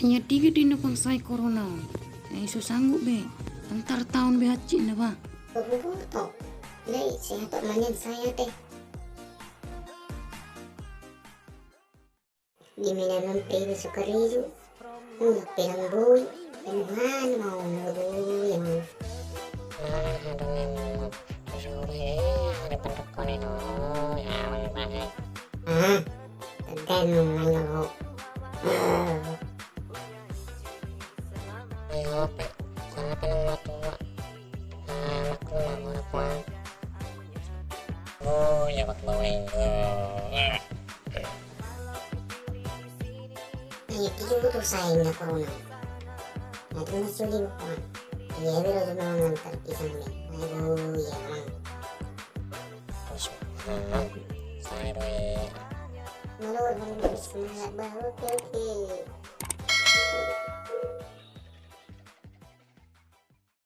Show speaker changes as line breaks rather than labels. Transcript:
Hanya 3 dina pangsai corona. Isu sanggup be. Antar tahun be hacin na ba.
Boboto. Lai sehat manyan saya teh. Di minanon pego suka rizu. Pelang boy. Penuhan mau naboy yang tergantung ngayo. Ayo tiyo to sayang na corona. Natin na suling pa. Iya pero sa mga ngantar pisang ni. Aduh ya mang. Malor mang bis kumalat ba? Okay.